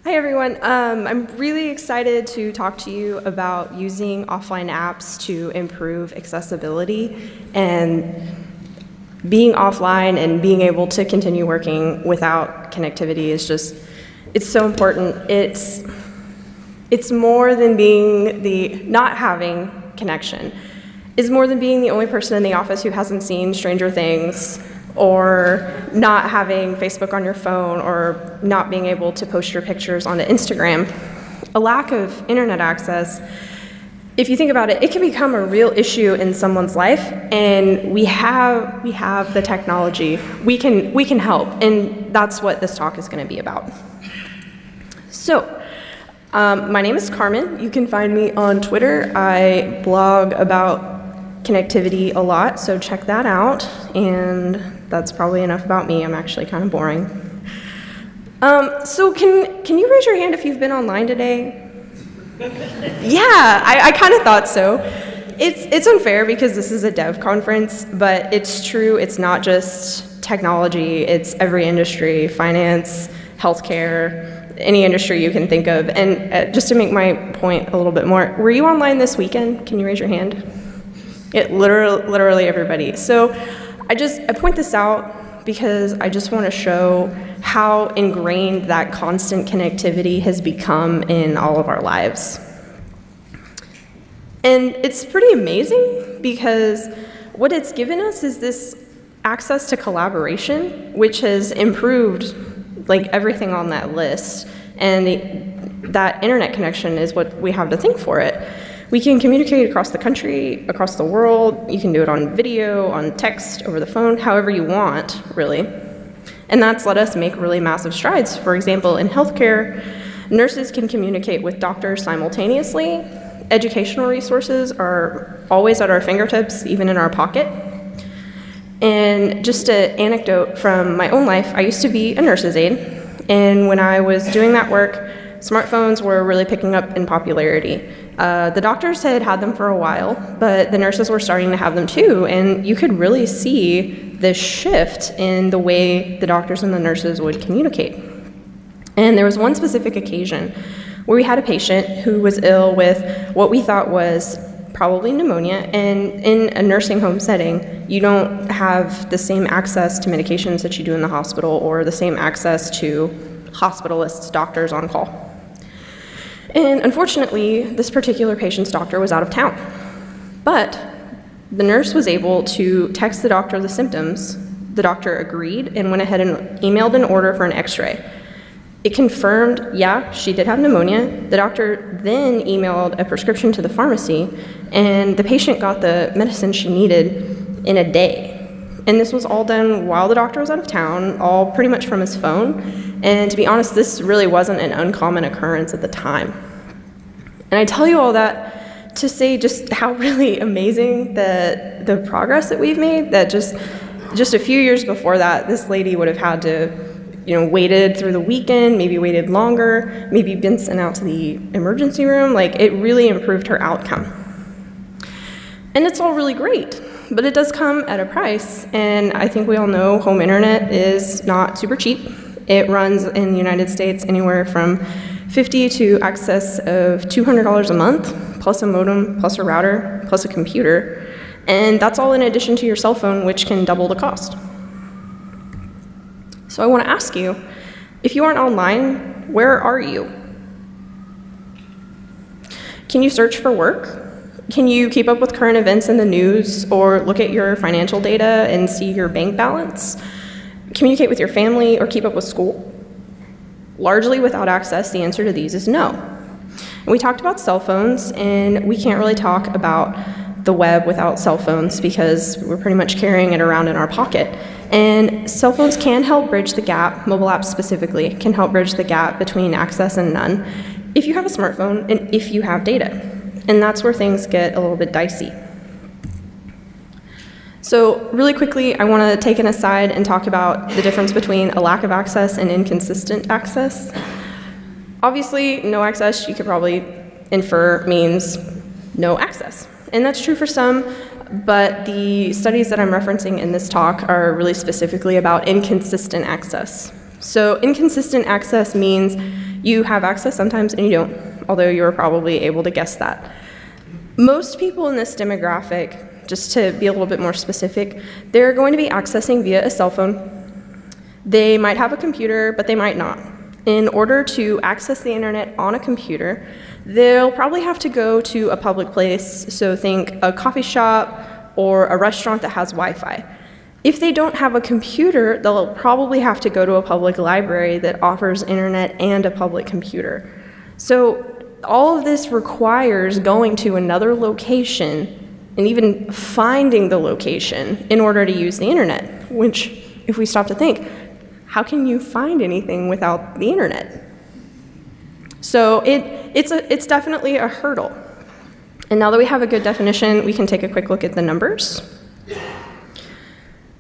Hi everyone, I'm really excited to talk to you about using offline apps to improve accessibility, and being offline and being able to continue working without connectivity is just, it's so important. It's more than being not having connection. It's more than being the only person in the office who hasn't seen Stranger Things, or not having Facebook on your phone, or not being able to post your pictures onto Instagram. A lack of internet access, if you think about it, it can become a real issue in someone's life, and we have the technology. We can help, and that's what this talk is going to be about. So, my name is Carmen. You can find me on Twitter. I blog about connectivity a lot, so check that out, and that's probably enough about me. I'm actually kind of boring. So can you raise your hand if you've been online today? Yeah, I kind of thought so. It's unfair because this is a dev conference, but it's true. It's not just technology. It's every industry, finance, healthcare, any industry you can think of. And just to make my point a little bit more, were you online this weekend? Can you raise your hand? Literally everybody. So I point this out because I just want to show how ingrained that constant connectivity has become in all of our lives. And it's pretty amazing because what it's given us is this access to collaboration, which has improved like everything on that list. And that internet connection is what we have to thank for it. We can communicate across the country, across the world. You can do it on video, on text, over the phone, however you want, really. And that's let us make really massive strides. For example, in healthcare, nurses can communicate with doctors simultaneously. Educational resources are always at our fingertips, even in our pocket. And just an anecdote from my own life, I used to be a nurse's aide. And when I was doing that work, smartphones were really picking up in popularity. The doctors had them for a while, but the nurses were starting to have them too, and you could really see this shift in the way the doctors and the nurses would communicate. And there was one specific occasion where we had a patient who was ill with what we thought was probably pneumonia, and in a nursing home setting, you don't have the same access to medications that you do in the hospital, or the same access to hospitalists, doctors on call. And unfortunately, this particular patient's doctor was out of town. But the nurse was able to text the doctor the symptoms. The doctor agreed and went ahead and emailed an order for an x-ray. It confirmed, yeah, she did have pneumonia. The doctor then emailed a prescription to the pharmacy, and the patient got the medicine she needed in a day. And this was all done while the doctor was out of town, all pretty much from his phone. And to be honest, this really wasn't an uncommon occurrence at the time. And I tell you all that to say just how really amazing the progress that we've made, that just a few years before that, this lady would have had to, waited through the weekend, maybe waited longer, maybe been sent out to the emergency room. Like, it really improved her outcome. And it's all really great. But it does come at a price, and I think we all know home internet is not super cheap. It runs in the United States anywhere from $50 to excess of $200 a month, plus a modem, plus a router, plus a computer, and that's all in addition to your cell phone, which can double the cost. So I want to ask you, if you aren't online, where are you? Can you search for work? Can you keep up with current events in the news, or look at your financial data and see your bank balance? Communicate with your family or keep up with school? Largely without access, the answer to these is no. And we talked about cell phones, and we can't really talk about the web without cell phones because we're pretty much carrying it around in our pocket. And cell phones can help bridge the gap, mobile apps specifically, can help bridge the gap between access and none if you have a smartphone and if you have data. And that's where things get a little bit dicey. So really quickly, I want to take an aside and talk about the difference between a lack of access and inconsistent access. Obviously, no access, you could probably infer, means no access. And that's true for some, but the studies that I'm referencing in this talk are really specifically about inconsistent access. So inconsistent access means You have access sometimes and you don't, although you're probably able to guess that. Most people in this demographic, just to be a little bit more specific, they're going to be accessing via a cell phone. They might have a computer, but they might not. In order to access the internet on a computer, they'll probably have to go to a public place, so think a coffee shop or a restaurant that has Wi-Fi. If they don't have a computer, they'll probably have to go to a public library that offers internet and a public computer. So all of this requires going to another location and even finding the location in order to use the internet, which, if we stop to think, how can you find anything without the internet? So it's definitely a hurdle. And now that we have a good definition, we can take a quick look at the numbers.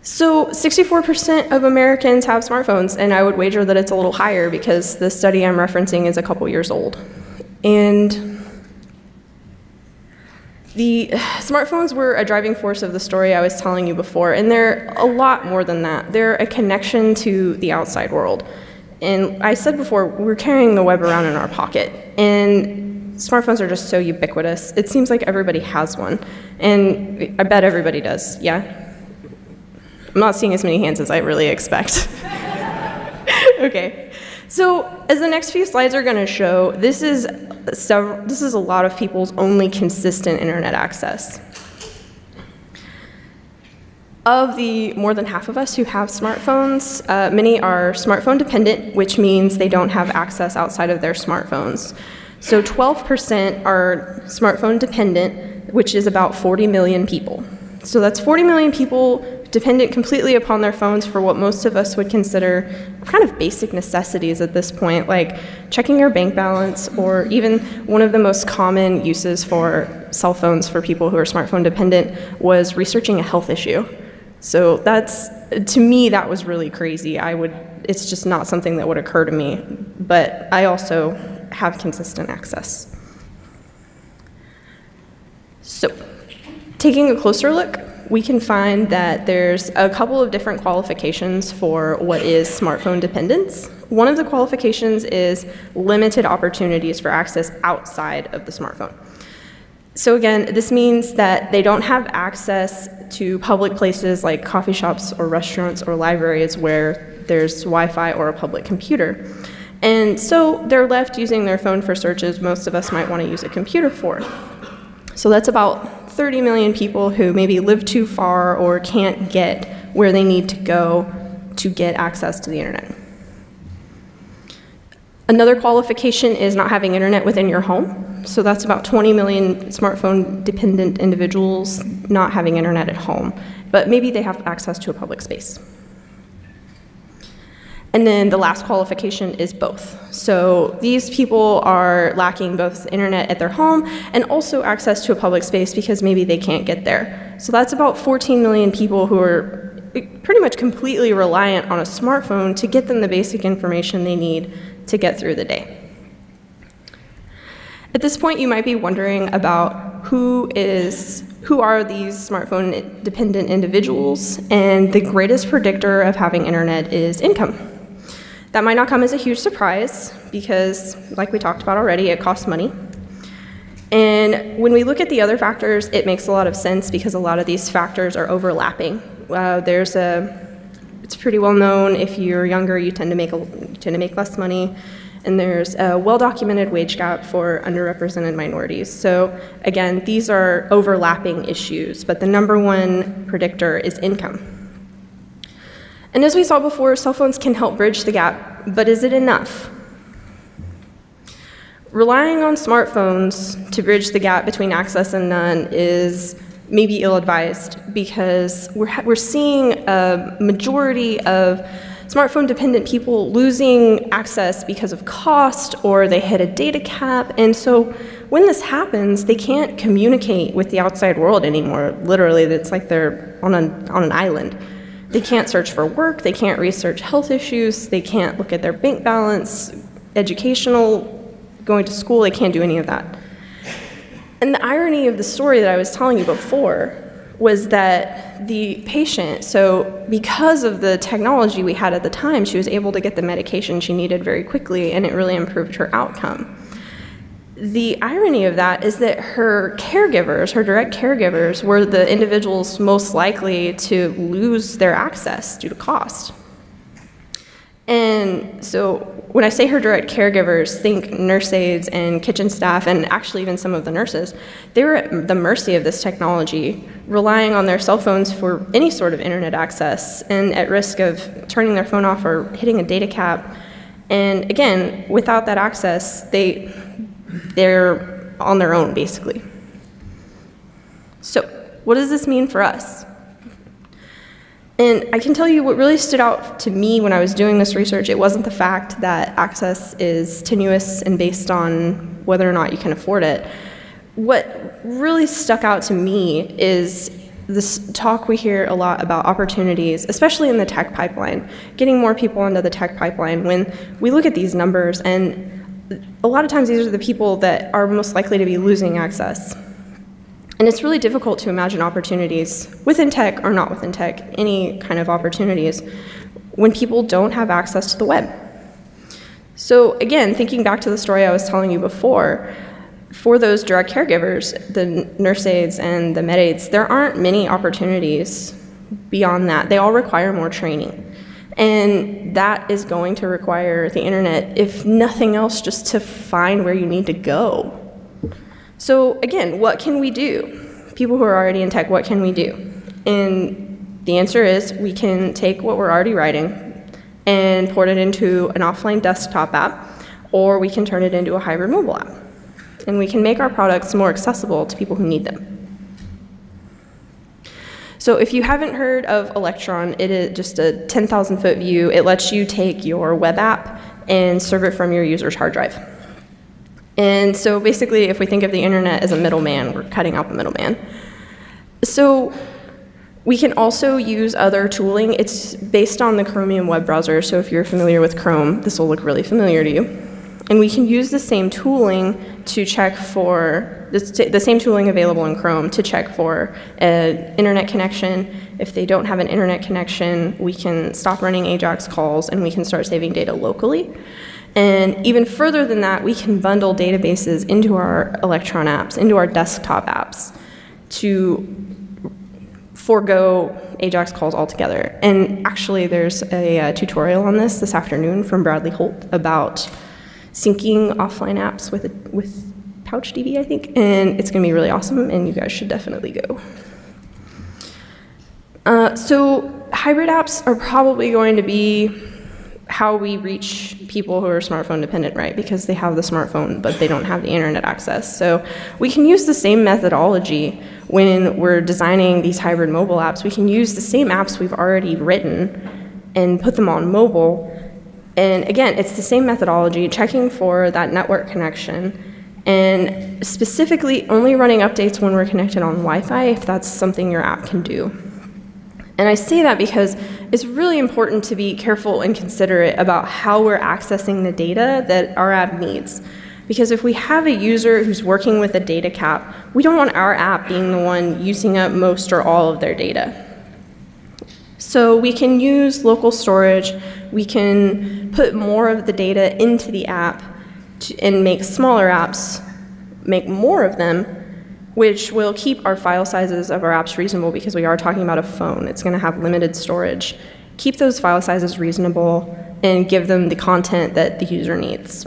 So 64% of Americans have smartphones, and I would wager that it's a little higher because the study I'm referencing is a couple years old. And the smartphones were a driving force of the story I was telling you before, and they're a lot more than that. They're a connection to the outside world. And I said before, we're carrying the web around in our pocket, and smartphones are just so ubiquitous. It seems like everybody has one, and I bet everybody does, yeah? I'm not seeing as many hands as I really expect. Okay, so as the next few slides are going to show, this is a lot of people's only consistent internet access. Of the more than half of us who have smartphones, many are smartphone dependent, which means they don't have access outside of their smartphones. So 12% are smartphone dependent, which is about 40 million people. So that's 40 million people dependent completely upon their phones for what most of us would consider kind of basic necessities at this point, like checking your bank balance, or even one of the most common uses for cell phones for people who are smartphone dependent was researching a health issue. So that's, to me, that was really crazy. It's just not something that would occur to me, but I also have consistent access. So, taking a closer look, we can find that there's a couple of different qualifications for what is smartphone dependence. One of the qualifications is limited opportunities for access outside of the smartphone. So again, this means that they don't have access to public places like coffee shops or restaurants or libraries where there's Wi-Fi or a public computer. And so they're left using their phone for searches most of us might want to use a computer for. So that's about 30 million people who maybe live too far or can't get where they need to go to get access to the internet. Another qualification is not having internet within your home. So that's about 20 million smartphone-dependent individuals not having internet at home, but maybe they have access to a public space. And then the last qualification is both. So these people are lacking both internet at their home and also access to a public space because maybe they can't get there. So that's about 14 million people who are pretty much completely reliant on a smartphone to get them the basic information they need to get through the day. At this point, you might be wondering about who are these smartphone-dependent individuals, and the greatest predictor of having internet is income. That might not come as a huge surprise because, like we talked about already, it costs money. And when we look at the other factors, it makes a lot of sense because a lot of these factors are overlapping. It's pretty well known if you're younger, you tend to make less money. And there's a well-documented wage gap for underrepresented minorities. So again, these are overlapping issues, but the number one predictor is income. And as we saw before, cell phones can help bridge the gap, but is it enough? Relying on smartphones to bridge the gap between access and none is maybe ill-advised because we're seeing a majority of smartphone-dependent people losing access because of cost or they hit a data cap. And so when this happens, they can't communicate with the outside world anymore. Literally, it's like they're on an island. They can't search for work, they can't research health issues, they can't look at their bank balance, educational, going to school, they can't do any of that. And the irony of the story that I was telling you before was that the patient, so because of the technology we had at the time, she was able to get the medication she needed very quickly, and it really improved her outcome. The irony of that is that her caregivers, her direct caregivers, were the individuals most likely to lose their access due to cost. And so when I say her direct caregivers, think nurse aides and kitchen staff, and actually even some of the nurses. They were at the mercy of this technology, relying on their cell phones for any sort of internet access, and at risk of turning their phone off or hitting a data cap. And again, without that access, they're on their own, basically. So what does this mean for us? And I can tell you what really stood out to me when I was doing this research, it wasn't the fact that access is tenuous and based on whether or not you can afford it. What really stuck out to me is this talk we hear a lot about opportunities, especially in the tech pipeline, getting more people into the tech pipeline. When we look at these numbers, and a lot of times these are the people that are most likely to be losing access. And it's really difficult to imagine opportunities within tech or not within tech, any kind of opportunities, when people don't have access to the web. So again, thinking back to the story I was telling you before, for those direct caregivers, the nurse aides and the med aides, there aren't many opportunities beyond that. They all require more training. And that is going to require the internet, if nothing else, just to find where you need to go. So again, what can we do? People who are already in tech, what can we do? And the answer is we can take what we're already writing and port it into an offline desktop app, or we can turn it into a hybrid mobile app. And we can make our products more accessible to people who need them. So if you haven't heard of Electron, it is just a 10,000-foot view. It lets you take your web app and serve it from your user's hard drive. And so basically, if we think of the internet as a middleman, we're cutting out the middleman. So we can also use other tooling. It's based on the Chromium web browser, so if you're familiar with Chrome, this will look really familiar to you. And we can use the same tooling to check for, the same tooling available in Chrome to check for an internet connection. If they don't have an internet connection, we can stop running AJAX calls and we can start saving data locally. And even further than that, we can bundle databases into our Electron apps, into our desktop apps, to forego AJAX calls altogether. And actually, there's a tutorial on this afternoon from Bradley Holt about syncing offline apps with PouchDB, I think. And it's going to be really awesome, and you guys should definitely go. So hybrid apps are probably going to be how we reach people who are smartphone dependent, right? Because they have the smartphone, but they don't have the internet access. So we can use the same methodology when we're designing these hybrid mobile apps. We can use the same apps we've already written and put them on mobile. And again, it's the same methodology, checking for that network connection, and specifically only running updates when we're connected on Wi-Fi, if that's something your app can do. And I say that because it's really important to be careful and considerate about how we're accessing the data that our app needs. Because if we have a user who's working with a data cap, we don't want our app being the one using up most or all of their data. So we can use local storage, we can put more of the data into the app and make smaller apps, make more of them, which will keep our file sizes of our apps reasonable because we are talking about a phone. It's going to have limited storage. Keep those file sizes reasonable and give them the content that the user needs.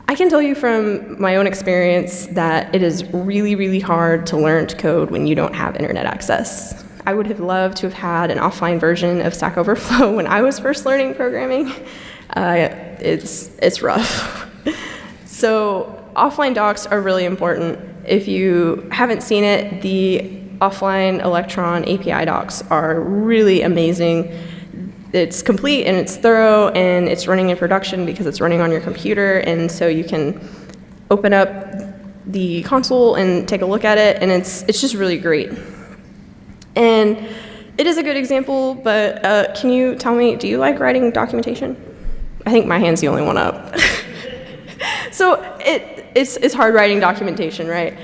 I can tell you from my own experience that it is really, really hard to learn to code when you don't have internet access. I would have loved to have had an offline version of Stack Overflow when I was first learning programming. It's rough. So offline docs are really important. If you haven't seen it, the offline Electron API docs are really amazing. It's complete and it's thorough and it's running in production because it's running on your computer, and so you can open up the console and take a look at it, and it's just really great. And it is a good example, but can you tell me, do you like writing documentation? I think my hand's the only one up. So it's hard writing documentation, right?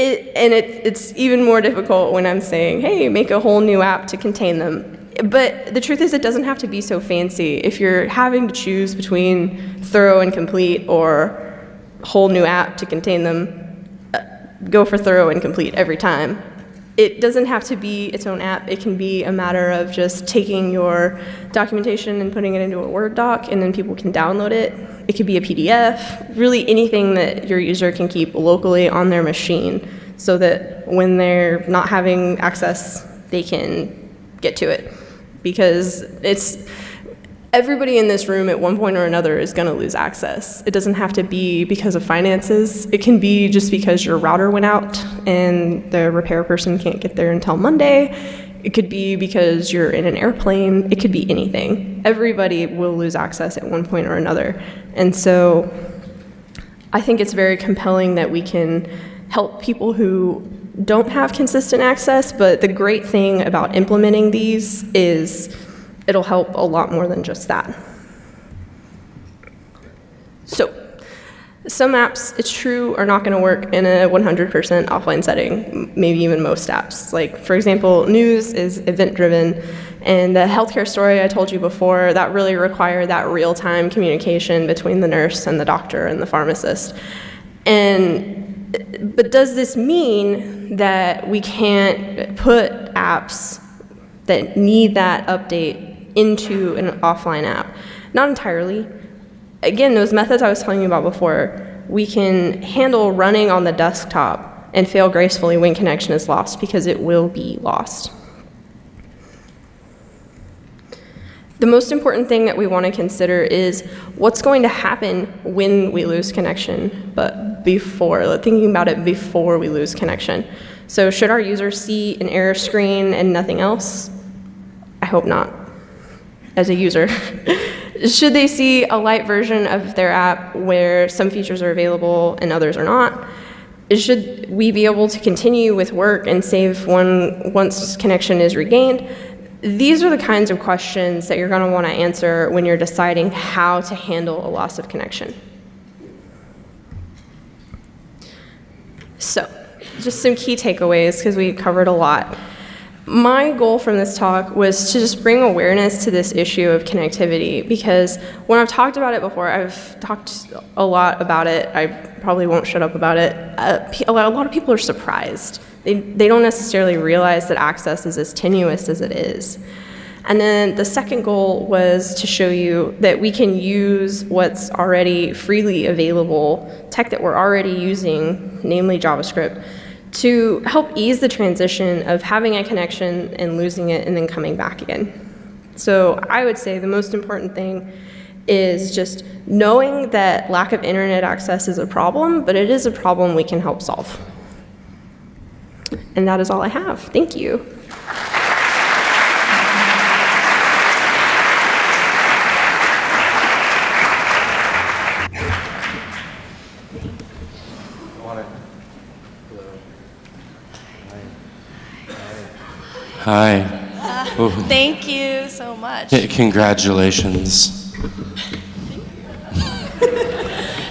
It's even more difficult when I'm saying, hey, make a whole new app to contain them. But the truth is, it doesn't have to be so fancy. If you're having to choose between thorough and complete or whole new app to contain them, go for thorough and complete every time. It doesn't have to be its own app. It can be a matter of just taking your documentation and putting it into a Word doc, and then people can download it. It could be a PDF, really anything that your user can keep locally on their machine so that when they're not having access, they can get to it. Because everybody in this room at one point or another is going to lose access. It doesn't have to be because of finances. It can be just because your router went out and the repair person can't get there until Monday. It could be because you're in an airplane. It could be anything. Everybody will lose access at one point or another. And so I think it's very compelling that we can help people who don't have consistent access, but the great thing about implementing these is it'll help a lot more than just that. So, some apps, it's true, are not going to work in a 100% offline setting, maybe even most apps. Like, for example, news is event-driven, and the healthcare story I told you before, that really required that real-time communication between the nurse and the doctor and the pharmacist. But does this mean that we can't put apps that need that update into an offline app? Not entirely. Again, those methods I was telling you about before, we can handle running on the desktop and fail gracefully when connection is lost, because it will be lost. The most important thing that we want to consider is what's going to happen when we lose connection, but thinking about it before we lose connection. So should our users see an error screen and nothing else? I hope not, as a user. Should they see a light version of their app where some features are available and others are not? Should we be able to continue with work and save once connection is regained? These are the kinds of questions that you're going to want to answer when you're deciding how to handle a loss of connection. So, just some key takeaways, because we covered a lot. My goal from this talk was to just bring awareness to this issue of connectivity, because when I've talked about it before, I've talked a lot about it. I probably won't shut up about it. A lot of people are surprised. They don't necessarily realize that access is as tenuous as it is. And then the second goal was to show you that we can use what's already freely available, tech that we're already using, namely JavaScript, to help ease the transition of having a connection and losing it and then coming back again. So I would say the most important thing is just knowing that lack of internet access is a problem, but it is a problem we can help solve. And that is all I have. Thank you. Hi. Thank you so much. Congratulations.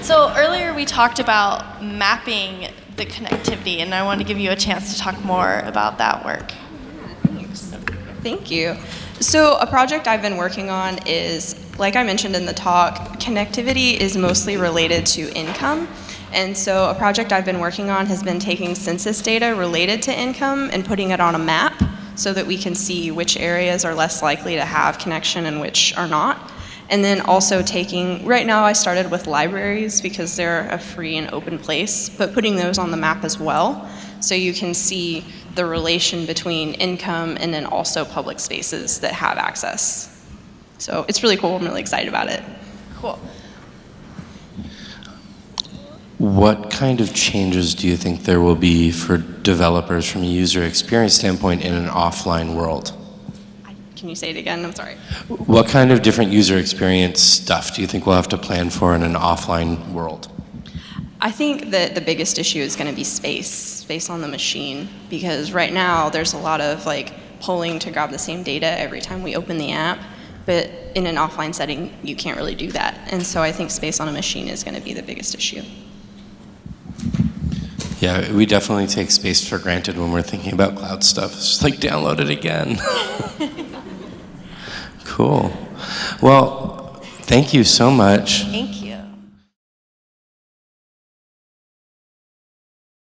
So earlier we talked about mapping the connectivity, and I want to give you a chance to talk more about that work. Thanks. Thank you. So a project I've been working on is, like I mentioned in the talk, connectivity is mostly related to income. And so a project I've been working on has been taking census data related to income and putting it on a map so that we can see which areas are less likely to have connection and which are not. And then also taking, right now I started with libraries because they're a free and open place, but putting those on the map as well so you can see the relation between income and then also public spaces that have access. So it's really cool, I'm really excited about it. Cool. What kind of changes do you think there will be for developers from a user experience standpoint in an offline world? Can you say it again? I'm sorry. What kind of different user experience stuff do you think we'll have to plan for in an offline world? I think that the biggest issue is going to be space on the machine, because right now there's a lot of pulling to grab the same data every time we open the app, but in an offline setting you can't really do that. And so I think space on a machine is going to be the biggest issue. Yeah, we definitely take space for granted when we're thinking about cloud stuff. It's just like, download it again. Cool. Well, thank you so much. Thank you.